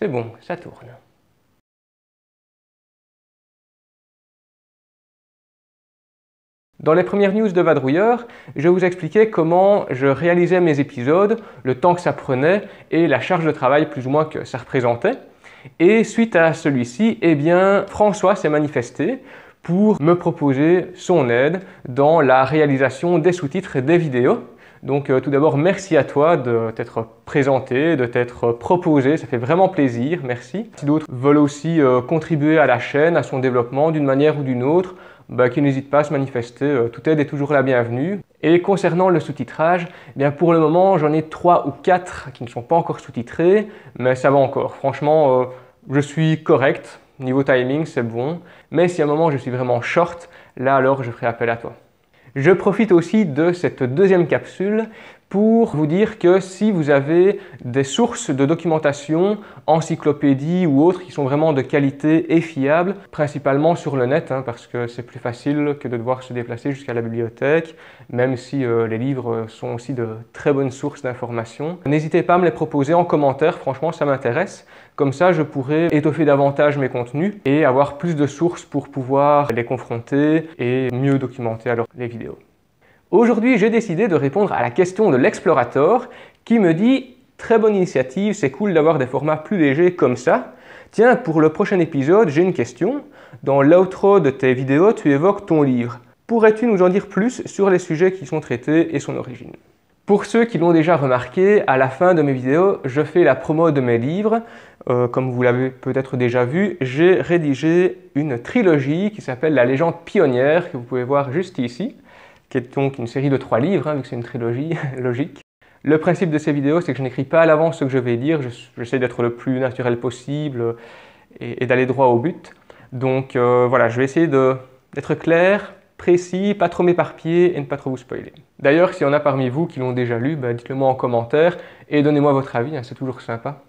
C'est bon, ça tourne. Dans les premières news de Vadrouilleur, je vous expliquais comment je réalisais mes épisodes, le temps que ça prenait et la charge de travail plus ou moins que ça représentait. Et suite à celui-ci, eh bien, François s'est manifesté pour me proposer son aide dans la réalisation des sous-titres et des vidéos. Donc tout d'abord, merci à toi de t'être présenté, de t'être proposé, ça fait vraiment plaisir, merci. Si d'autres veulent aussi contribuer à la chaîne, à son développement d'une manière ou d'une autre, qu'ils n'hésitent pas à se manifester, toute aide est toujours la bienvenue. Et concernant le sous-titrage, eh bien pour le moment j'en ai 3 ou 4 qui ne sont pas encore sous-titrés, mais ça va encore. Franchement, je suis correct, niveau timing c'est bon, mais si à un moment je suis vraiment short, là alors je ferai appel à toi. Je profite aussi de cette deuxième capsule pour vous dire que si vous avez des sources de documentation, encyclopédies ou autres qui sont vraiment de qualité et fiables, principalement sur le net, parce que c'est plus facile que de devoir se déplacer jusqu'à la bibliothèque, même si les livres sont aussi de très bonnes sources d'informations. N'hésitez pas à me les proposer en commentaire, franchement ça m'intéresse. Comme ça, je pourrai étoffer davantage mes contenus et avoir plus de sources pour pouvoir les confronter et mieux documenter alors les vidéos. Aujourd'hui, j'ai décidé de répondre à la question de l'explorateur qui me dit « Très bonne initiative, c'est cool d'avoir des formats plus légers comme ça. Tiens, pour le prochain épisode, j'ai une question. Dans l'outro de tes vidéos, tu évoques ton livre. Pourrais-tu nous en dire plus sur les sujets qui sont traités et son origine ?» Pour ceux qui l'ont déjà remarqué, à la fin de mes vidéos, je fais la promo de mes livres. Comme vous l'avez peut-être déjà vu, j'ai rédigé une trilogie qui s'appelle La légende pionnière, que vous pouvez voir juste ici, qui est donc une série de 3 livres, vu que c'est une trilogie, logique. Le principe de ces vidéos, c'est que je n'écris pas à l'avance ce que je vais dire, j'essaie d'être le plus naturel possible et d'aller droit au but. Donc voilà, je vais essayer d'être clair, précis, pas trop m'éparpiller et ne pas trop vous spoiler. D'ailleurs, s'il y en a parmi vous qui l'ont déjà lu, dites-le moi en commentaire et donnez-moi votre avis, c'est toujours sympa.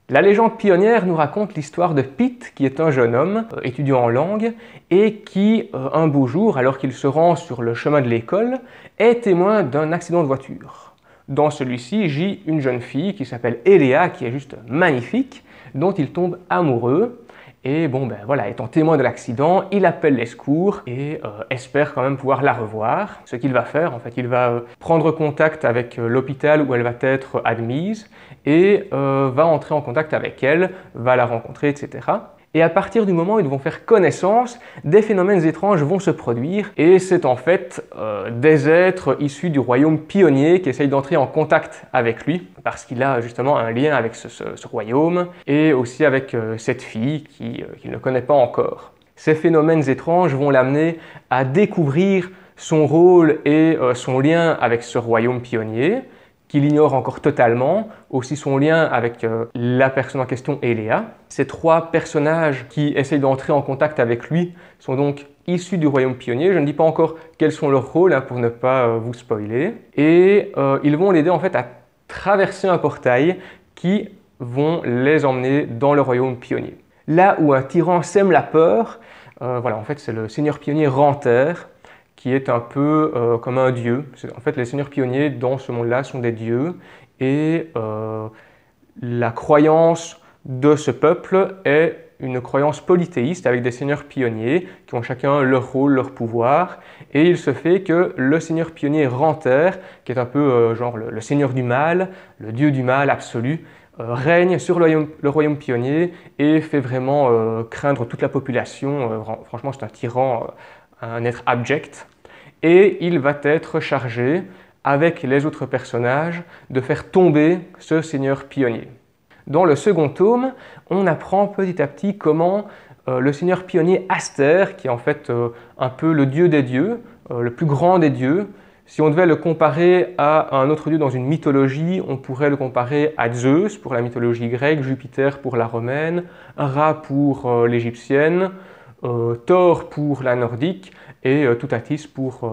La légende pionnière nous raconte l'histoire de Pete, qui est un jeune homme, étudiant en langue, et qui, un beau jour, alors qu'il se rend sur le chemin de l'école, est témoin d'un accident de voiture. Dans celui-ci gît une jeune fille qui s'appelle Eléa, qui est juste magnifique, dont il tombe amoureux. Et bon, voilà, étant témoin de l'accident, il appelle les secours et espère quand même pouvoir la revoir. Ce qu'il va faire, en fait, il va prendre contact avec l'hôpital où elle va être admise et va entrer en contact avec elle, va la rencontrer, etc. Et à partir du moment où ils vont faire connaissance, des phénomènes étranges vont se produire et c'est en fait des êtres issus du royaume pionnier qui essayent d'entrer en contact avec lui parce qu'il a justement un lien avec ce royaume et aussi avec cette fille qu'il ne connaît pas encore. Ces phénomènes étranges vont l'amener à découvrir son rôle et son lien avec ce royaume pionnier, qu'il ignore encore totalement, aussi son lien avec la personne en question, Eléa. Ces 3 personnages qui essayent d'entrer en contact avec lui sont donc issus du royaume pionnier. Je ne dis pas encore quels sont leurs rôles pour ne pas vous spoiler. Et ils vont l'aider en fait à traverser un portail qui vont les emmener dans le royaume pionnier. Là où un tyran sème la peur, voilà, en fait c'est le seigneur pionnier Ranter, qui est un peu comme un dieu. En fait, les seigneurs pionniers dans ce monde-là sont des dieux et la croyance de ce peuple est une croyance polythéiste avec des seigneurs pionniers qui ont chacun leur rôle, leur pouvoir. Et il se fait que le seigneur pionnier Ranter, qui est un peu genre le seigneur du mal, le dieu du mal absolu, règne sur le royaume pionnier et fait vraiment craindre toute la population. Franchement, c'est un tyran, un être abject. Et il va être chargé, avec les autres personnages, de faire tomber ce seigneur pionnier. Dans le second tome, on apprend petit à petit comment le seigneur pionnier Aster, qui est en fait un peu le dieu des dieux, le plus grand des dieux, si on devait le comparer à un autre dieu dans une mythologie, on pourrait le comparer à Zeus pour la mythologie grecque, Jupiter pour la romaine, Ra pour l'égyptienne, Thor pour la nordique et Toutatis pour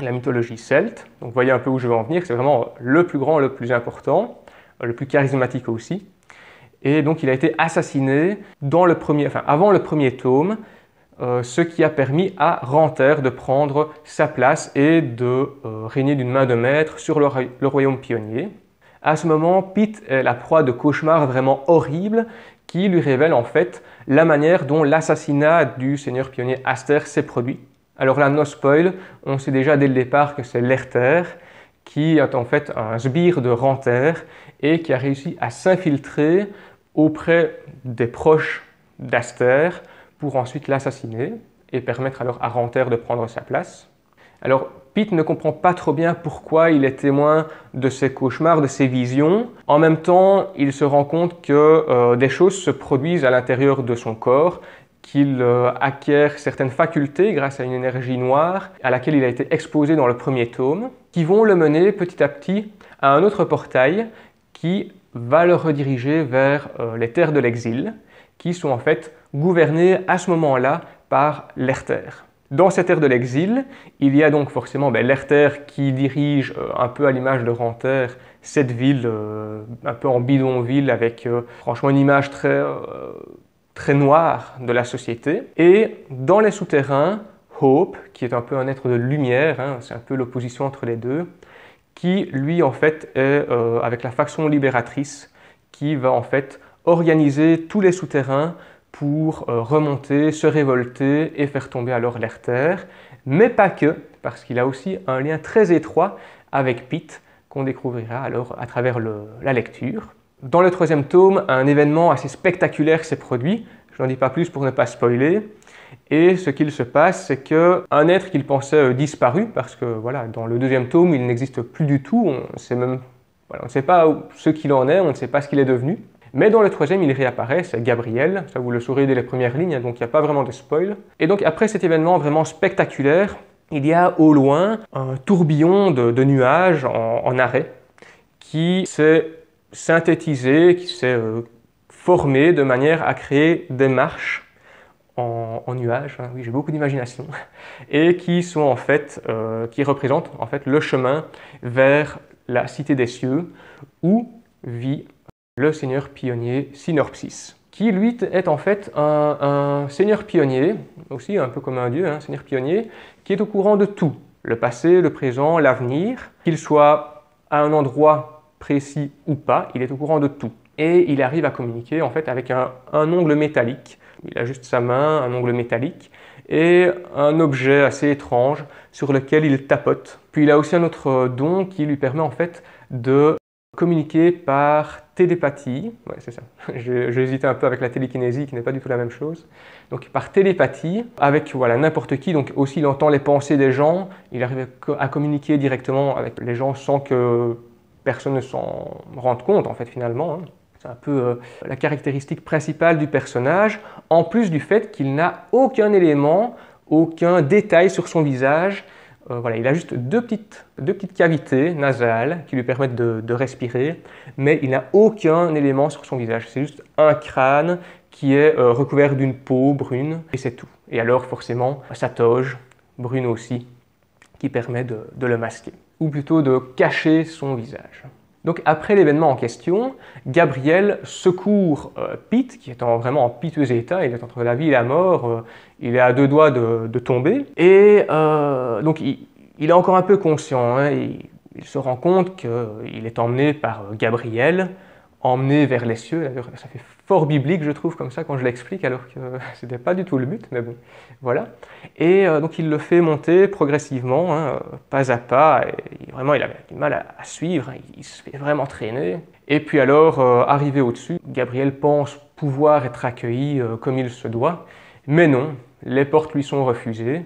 la mythologie celte. Donc vous voyez un peu où je veux en venir, c'est vraiment le plus grand, le plus important, le plus charismatique aussi. Et donc il a été assassiné avant le premier tome, ce qui a permis à Ranter de prendre sa place et de régner d'une main de maître sur le royaume pionnier. À ce moment, Pete est la proie de cauchemars vraiment horribles qui lui révèlent en fait la manière dont l'assassinat du seigneur pionnier Aster s'est produit. Alors là, no spoil, on sait déjà dès le départ que c'est Lerter qui est en fait un sbire de Ranter et qui a réussi à s'infiltrer auprès des proches d'Aster pour ensuite l'assassiner et permettre alors à Ranter de prendre sa place. Alors Pete ne comprend pas trop bien pourquoi il est témoin de ces cauchemars, de ces visions. En même temps, il se rend compte que des choses se produisent à l'intérieur de son corps, qu'il acquiert certaines facultés grâce à une énergie noire à laquelle il a été exposé dans le premier tome, qui vont le mener petit à petit à un autre portail qui va le rediriger vers les terres de l'exil, qui sont en fait gouvernées à ce moment-là par Lerter. Dans cette ère de l'exil, il y a donc forcément Lerter qui dirige un peu à l'image de Ranter cette ville un peu en bidonville avec franchement une image très noire de la société. Et dans les souterrains, Hope, qui est un peu un être de lumière, c'est un peu l'opposition entre les deux, qui lui en fait est avec la faction libératrice qui va en fait organiser tous les souterrains pour remonter, se révolter et faire tomber alors Lerter, mais pas que, parce qu'il a aussi un lien très étroit avec Pete, qu'on découvrira alors à travers la lecture. Dans le troisième tome, un événement assez spectaculaire s'est produit, je n'en dis pas plus pour ne pas spoiler, et ce qu'il se passe, c'est qu'un être qu'il pensait disparu, parce que voilà, dans le deuxième tome, il n'existe plus du tout, on ne sait pas ce qu'il en est, on ne sait pas ce qu'il est devenu. Mais dans le troisième, il réapparaît, c'est Gabriel, ça vous le saurez dès les premières lignes, donc il n'y a pas vraiment de spoil. Et donc après cet événement vraiment spectaculaire, il y a au loin un tourbillon de nuages en arrêt qui s'est synthétisé, qui s'est formé de manière à créer des marches en nuages, oui j'ai beaucoup d'imagination, et qui sont en fait, qui représentent en fait le chemin vers la cité des cieux où vit le seigneur pionnier Sinopsis, qui lui est en fait un seigneur pionnier, aussi un peu comme un dieu, seigneur pionnier, qui est au courant de tout, le passé, le présent, l'avenir, qu'il soit à un endroit précis ou pas, il est au courant de tout. Et il arrive à communiquer en fait avec un ongle métallique, il a juste sa main, un ongle métallique, et un objet assez étrange sur lequel il tapote. Puis il a aussi un autre don qui lui permet en fait de communiquer par télépathie, ouais, c'est ça, j'hésitais un peu avec la télékinésie qui n'est pas du tout la même chose, donc par télépathie, avec voilà, n'importe qui, donc aussi il entend les pensées des gens, il arrive à communiquer directement avec les gens sans que personne ne s'en rende compte en fait finalement. C'est un peu la caractéristique principale du personnage, en plus du fait qu'il n'a aucun élément, aucun détail sur son visage. Voilà, il a juste deux petites cavités nasales qui lui permettent de respirer, mais il n'a aucun élément sur son visage. C'est juste un crâne qui est recouvert d'une peau brune, et c'est tout. Et alors forcément, sa toge, brune aussi, qui permet de le masquer, ou plutôt de cacher son visage. Donc après l'événement en question, Gabriel secourt Pete, qui est vraiment en piteux état, il est entre la vie et la mort, il est à deux doigts de tomber. Et donc il est encore un peu conscient, il se rend compte qu'il est emmené par Gabriel, emmené vers les cieux. D'ailleurs, ça fait fort biblique, je trouve, comme ça, quand je l'explique, alors que ce n'était pas du tout le but, mais bon, voilà. Et donc il le fait monter progressivement, pas à pas, et vraiment il avait du mal à suivre, il se fait vraiment traîner. Et puis alors, arrivé au-dessus, Gabriel pense pouvoir être accueilli comme il se doit, mais non, les portes lui sont refusées.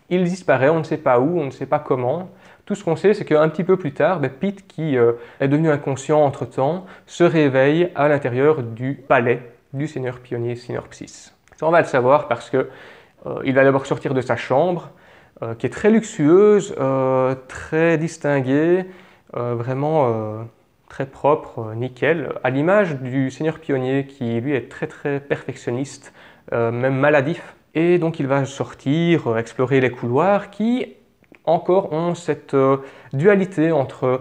Il disparaît, on ne sait pas où, on ne sait pas comment. Tout ce qu'on sait, c'est qu'un petit peu plus tard, Pete, qui est devenu inconscient entre-temps, se réveille à l'intérieur du palais du seigneur pionnier Sinopsis. Ça, on va le savoir parce qu'il va d'abord sortir de sa chambre, qui est très luxueuse, très distinguée, vraiment très propre, nickel, à l'image du seigneur pionnier qui, lui, est très perfectionniste, même maladif. Et donc il va sortir, explorer les couloirs qui encore ont cette dualité entre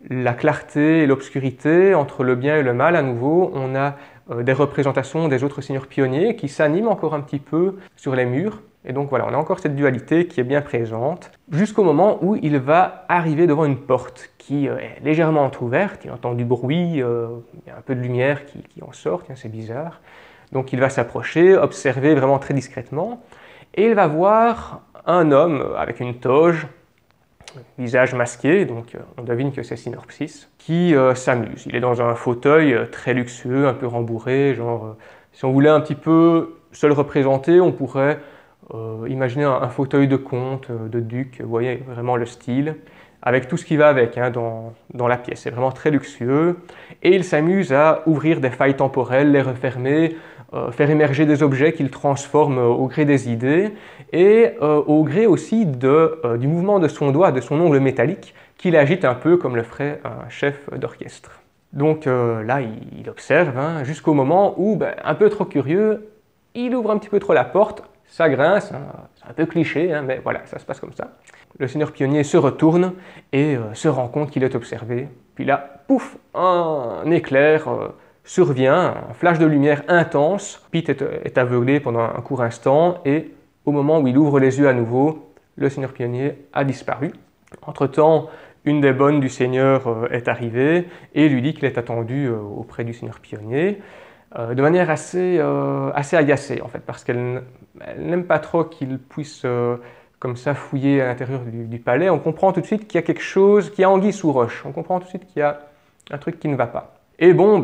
la clarté et l'obscurité, entre le bien et le mal à nouveau. On a des représentations des autres seigneurs pionniers qui s'animent encore un petit peu sur les murs. Et donc voilà, on a encore cette dualité qui est bien présente, jusqu'au moment où il va arriver devant une porte qui est légèrement entrouverte, il entend du bruit, il y a un peu de lumière qui en sort, c'est bizarre. Donc il va s'approcher, observer vraiment très discrètement, et il va voir un homme avec une toge, visage masqué, donc on devine que c'est Sinopsis, qui s'amuse. Il est dans un fauteuil très luxueux, un peu rembourré, genre si on voulait un petit peu se le représenter, on pourrait imaginer un fauteuil de comte, de duc, vous voyez vraiment le style, avec tout ce qui va avec dans la pièce. C'est vraiment très luxueux. Et il s'amuse à ouvrir des failles temporelles, les refermer, faire émerger des objets qu'il transforme au gré des idées et au gré aussi du mouvement de son doigt, de son ongle métallique, qu'il agite un peu comme le ferait un chef d'orchestre. Donc là, il observe jusqu'au moment où, un peu trop curieux, il ouvre un petit peu trop la porte, ça grince, c'est un peu cliché, mais voilà, ça se passe comme ça. Le seigneur pionnier se retourne et se rend compte qu'il est observé. Puis là, pouf, un éclair survient, un flash de lumière intense. Pete est aveuglé pendant un court instant et au moment où il ouvre les yeux à nouveau, le seigneur pionnier a disparu. Entre-temps, une des bonnes du seigneur est arrivée et lui dit qu'il est attendu auprès du seigneur pionnier. De manière assez agacée en fait, parce qu'elle n'aime pas trop qu'il puisse comme ça fouiller à l'intérieur du palais. On comprend tout de suite qu'il y a quelque chose, qu'il y a anguille sous roche. On comprend tout de suite qu'il y a un truc qui ne va pas. Et bon,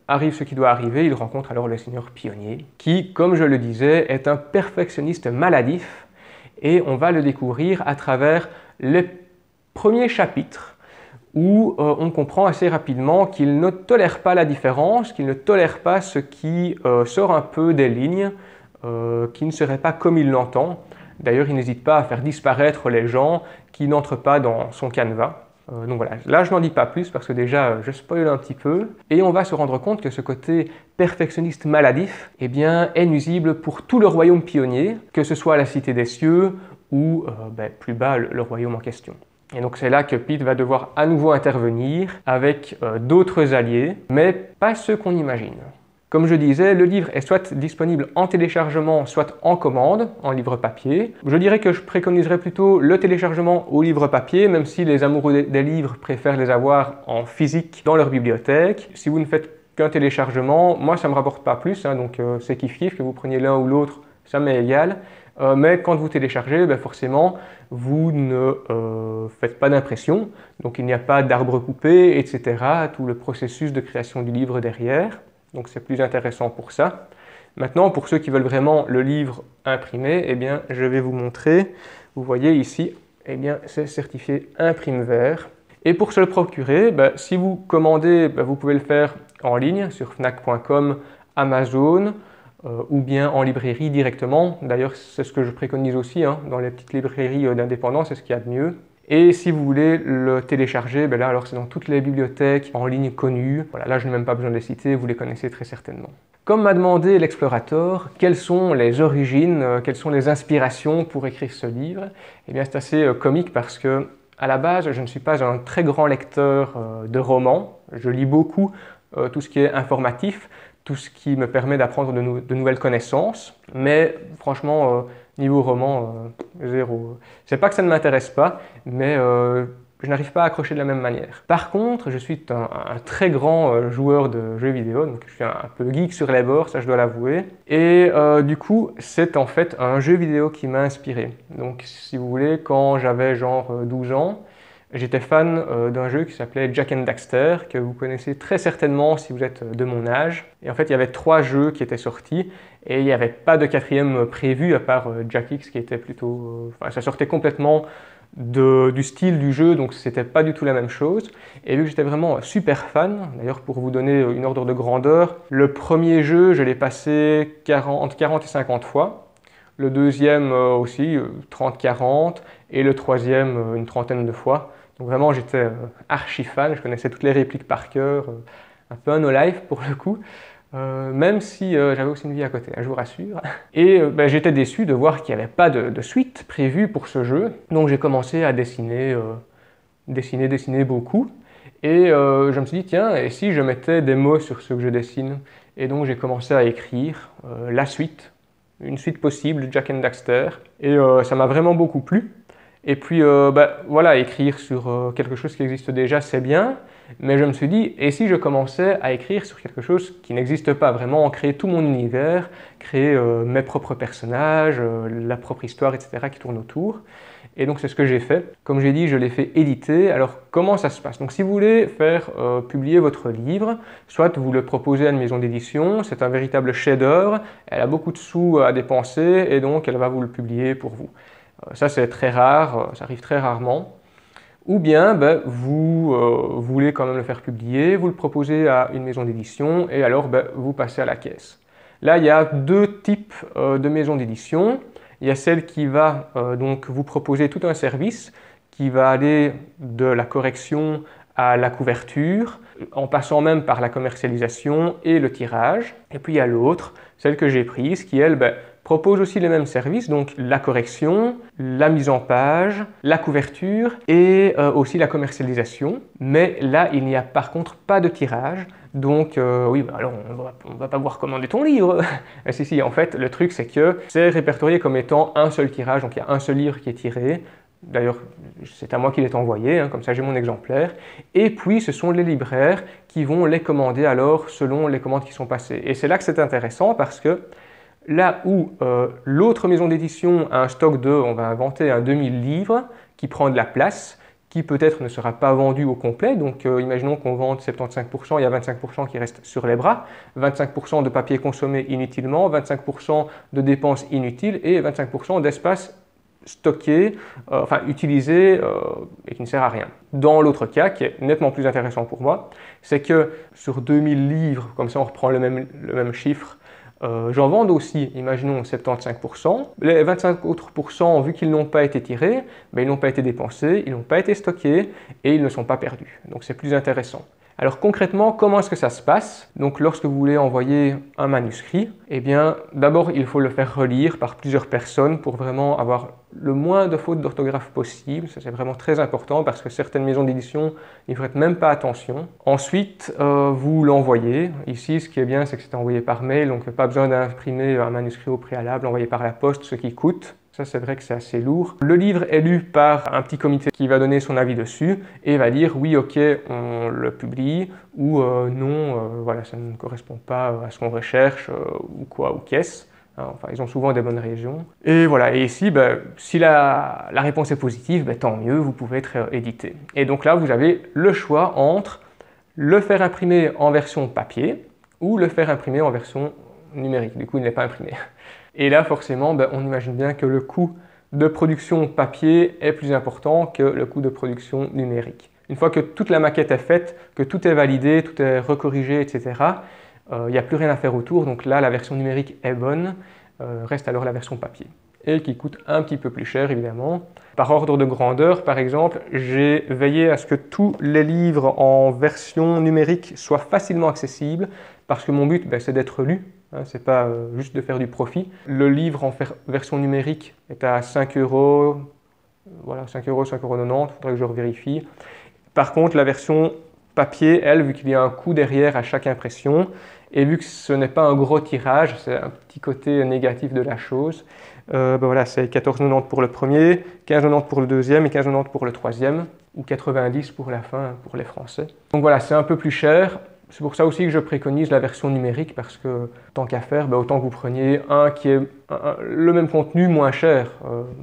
arrive ce qui doit arriver, il rencontre alors le seigneur pionnier, qui, comme je le disais, est un perfectionniste maladif, et on va le découvrir à travers les premiers chapitres, où on comprend assez rapidement qu'il ne tolère pas la différence, qu'il ne tolère pas ce qui sort un peu des lignes, qui ne serait pas comme il l'entend. D'ailleurs, il n'hésite pas à faire disparaître les gens qui n'entrent pas dans son canevas. Donc voilà, là je n'en dis pas plus parce que déjà je spoil un petit peu. Et on va se rendre compte que ce côté perfectionniste maladif est nuisible pour tout le royaume pionnier, que ce soit la Cité des Cieux ou plus bas le royaume en question. Et donc c'est là que Pete va devoir à nouveau intervenir avec d'autres alliés, mais pas ceux qu'on imagine. Comme je disais, le livre est soit disponible en téléchargement, soit en commande, en livre papier. Je dirais que je préconiserais plutôt le téléchargement au livre papier, même si les amoureux des livres préfèrent les avoir en physique dans leur bibliothèque. Si vous ne faites qu'un téléchargement, moi ça ne me rapporte pas plus, donc c'est kiff-kiff, que vous preniez l'un ou l'autre, ça m'est égal. Mais quand vous téléchargez, forcément, vous ne faites pas d'impression, donc il n'y a pas d'arbre coupé, etc. Tout le processus de création du livre derrière. Donc c'est plus intéressant pour ça. Maintenant, pour ceux qui veulent vraiment le livre imprimé, je vais vous montrer. Vous voyez ici, c'est certifié imprime vert. Et pour se le procurer, si vous commandez, vous pouvez le faire en ligne sur fnac.com, Amazon ou bien en librairie directement. D'ailleurs, c'est ce que je préconise aussi dans les petites librairies d'indépendants, c'est ce qu'il y a de mieux. Et si vous voulez le télécharger, là alors c'est dans toutes les bibliothèques en ligne connues. Voilà, là je n'ai même pas besoin de les citer, vous les connaissez très certainement. Comme m'a demandé l'explorateur, quelles sont les origines, quelles sont les inspirations pour écrire ce livre, c'est assez comique parce que à la base je ne suis pas un très grand lecteur de romans. Je lis beaucoup tout ce qui est informatif, tout ce qui me permet d'apprendre de nouvelles connaissances, mais franchement niveau roman, zéro. C'est pas que ça ne m'intéresse pas, mais je n'arrive pas à accrocher de la même manière. Par contre, je suis un très grand joueur de jeux vidéo, donc je suis un peu geek sur les bords, ça je dois l'avouer. Et du coup, c'est en fait un jeu vidéo qui m'a inspiré. Donc si vous voulez, quand j'avais genre 12 ans, j'étais fan d'un jeu qui s'appelait Jak and Daxter, que vous connaissez très certainement si vous êtes de mon âge. Et en fait, il y avait 3 jeux qui étaient sortis, et il n'y avait pas de 4e prévu, à part Jak X, qui était plutôt... ça sortait complètement du style du jeu, donc c'était pas du tout la même chose. Et vu que j'étais vraiment super fan, d'ailleurs pour vous donner une ordre de grandeur, le premier jeu, je l'ai passé entre 40 et 50 fois. Le deuxième aussi, 30-40, et le troisième, une trentaine de fois. Donc vraiment, j'étais archi fan, je connaissais toutes les répliques par cœur, un peu un no-life pour le coup, même si j'avais aussi une vie à côté, je vous rassure. Et j'étais déçu de voir qu'il n'y avait pas de suite prévue pour ce jeu. Donc j'ai commencé à dessiner beaucoup. Et je me suis dit, tiens, et si je mettais des mots sur ce que je dessine? Et donc j'ai commencé à écrire la suite une suite possible, Jack and Daxter. Et ça m'a vraiment beaucoup plu. Et puis voilà, écrire sur quelque chose qui existe déjà, c'est bien. Mais je me suis dit, et si je commençais à écrire sur quelque chose qui n'existe pas vraiment, créer tout mon univers, créer mes propres personnages, la propre histoire, etc. qui tourne autour. Et donc c'est ce que j'ai fait. Comme j'ai dit, je l'ai fait éditer. Alors comment ça se passe? Donc si vous voulez faire publier votre livre, soit vous le proposez à une maison d'édition, c'est un véritable chef-d'œuvre, elle a beaucoup de sous à dépenser et donc elle va vous le publier pour vous. Ça c'est très rare, ça arrive très rarement. Ou bien vous voulez quand même le faire publier, vous le proposez à une maison d'édition et alors vous passez à la caisse. Là, il y a deux types de maisons d'édition. Il y a celle qui va donc vous proposer tout un service qui va aller de la correction à la couverture, en passant même par la commercialisation et le tirage. Et puis il y a l'autre, celle que j'ai prise, qui elle propose aussi les mêmes services, donc la correction, la mise en page, la couverture et aussi la commercialisation. Mais là, il n'y a par contre pas de tirage. Donc oui, alors on va pas pouvoir commander ton livre. Si, en fait, le truc c'est que c'est répertorié comme étant un seul tirage, donc il y a un seul livre qui est tiré. D'ailleurs, c'est à moi qu'il est envoyé, comme ça j'ai mon exemplaire. Et puis, ce sont les libraires qui vont les commander alors selon les commandes qui sont passées. Et c'est là que c'est intéressant parce que là où l'autre maison d'édition a un stock de, on va inventer un 2000 livres qui prend de la place, qui peut-être ne sera pas vendu au complet. Donc imaginons qu'on vende 75%, il y a 25% qui restent sur les bras, 25% de papier consommé inutilement, 25% de dépenses inutiles et 25% d'espace stocké, enfin utilisé et qui ne sert à rien. Dans l'autre cas, qui est nettement plus intéressant pour moi, c'est que sur 2000 livres, comme ça on reprend le même chiffre, j'en vends aussi, imaginons 75%. Les 25 autres pourcents, vu qu'ils n'ont pas été tirés, ils n'ont pas été dépensés, ils n'ont pas été stockés et ils ne sont pas perdus. Donc c'est plus intéressant. Alors concrètement, comment est-ce que ça se passe? Donc lorsque vous voulez envoyer un manuscrit, eh bien d'abord il faut le faire relire par plusieurs personnes pour vraiment avoir le moins de fautes d'orthographe possible. Ça c'est vraiment très important parce que certaines maisons d'édition n'y prêtent même pas attention. Ensuite, vous l'envoyez. Ici, ce qui est bien, c'est que c'est envoyé par mail, donc pas besoin d'imprimer un manuscrit au préalable, envoyé par la poste, ce qui coûte. Ça, c'est vrai que c'est assez lourd. Le livre est lu par un petit comité qui va donner son avis dessus et va dire oui, ok, on le publie ou non, voilà, ça ne correspond pas à ce qu'on recherche ou quoi, ou qu'est-ce. Enfin, ils ont souvent des bonnes raisons. Et voilà, et ici, si la réponse est positive, tant mieux, vous pouvez être édité. Et donc là, vous avez le choix entre le faire imprimer en version papier ou le faire imprimer en version numérique. Du coup, il n'est pas imprimé. Et là, forcément, on imagine bien que le coût de production papier est plus important que le coût de production numérique. Une fois que toute la maquette est faite, que tout est validé, tout est recorrigé, etc., il n'y a plus rien à faire autour. Donc là, la version numérique est bonne, reste alors la version papier. Et qui coûte un petit peu plus cher, évidemment. Par ordre de grandeur, par exemple, j'ai veillé à ce que tous les livres en version numérique soient facilement accessibles, parce que mon but, c'est d'être lu. C'est pas juste de faire du profit. Le livre en version numérique est à 5 €, voilà, 5 €, 5,90 €, il faudrait que je revérifie. Par contre, la version papier, elle, vu qu'il y a un coût derrière à chaque impression, et vu que ce n'est pas un gros tirage, c'est un petit côté négatif de la chose, voilà, c'est 14,90 € pour le premier, 15,90 € pour le deuxième et 15,90 € pour le troisième, ou 90 € pour la fin pour les Français. Donc voilà, c'est un peu plus cher. C'est pour ça aussi que je préconise la version numérique parce que tant qu'à faire, autant que vous preniez un qui est le même contenu moins cher.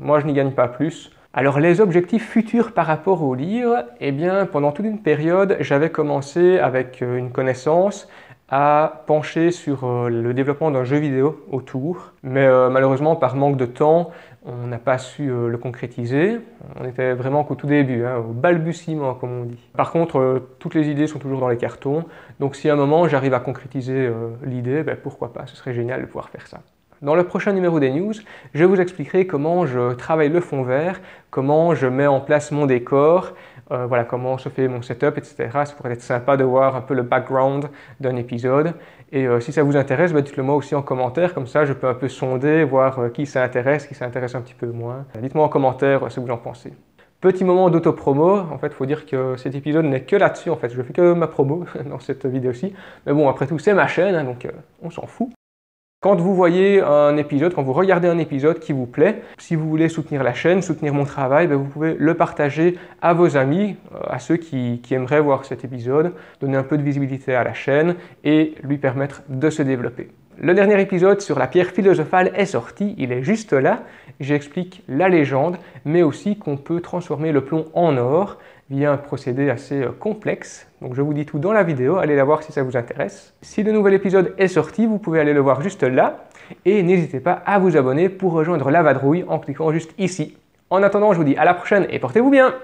Moi, je n'y gagne pas plus. Alors les objectifs futurs par rapport au livre, eh bien pendant toute une période, j'avais commencé avec une connaissance à pencher sur le développement d'un jeu vidéo autour. Mais malheureusement, par manque de temps, on n'a pas su le concrétiser. On était vraiment qu'au tout début, au balbutiement comme on dit. Par contre, toutes les idées sont toujours dans les cartons. Donc si à un moment j'arrive à concrétiser l'idée, pourquoi pas, ce serait génial de pouvoir faire ça. Dans le prochain numéro des news, je vous expliquerai comment je travaille le fond vert, comment je mets en place mon décor, voilà, comment se fait mon setup, etc. Ça pourrait être sympa de voir un peu le background d'un épisode. Et si ça vous intéresse, dites-le moi aussi en commentaire, comme ça je peux un peu sonder, voir qui ça intéresse un petit peu moins. Dites-moi en commentaire ce que vous en pensez. Petit moment d'auto-promo, en fait il faut dire que cet épisode n'est que là-dessus, en fait je fais que ma promo dans cette vidéo-ci. Mais bon, après tout c'est ma chaîne, donc on s'en fout. Quand vous voyez un épisode, quand vous regardez un épisode qui vous plaît, si vous voulez soutenir la chaîne, soutenir mon travail, vous pouvez le partager à vos amis, à ceux qui aimeraient voir cet épisode, donner un peu de visibilité à la chaîne et lui permettre de se développer. Le dernier épisode sur la pierre philosophale est sorti, il est juste là. J'explique la légende, mais aussi qu'on peut transformer le plomb en or via un procédé assez complexe. Donc je vous dis tout dans la vidéo, allez la voir si ça vous intéresse. Si le nouvel épisode est sorti, vous pouvez aller le voir juste là. Et n'hésitez pas à vous abonner pour rejoindre la vadrouille en cliquant juste ici. En attendant, je vous dis à la prochaine et portez-vous bien!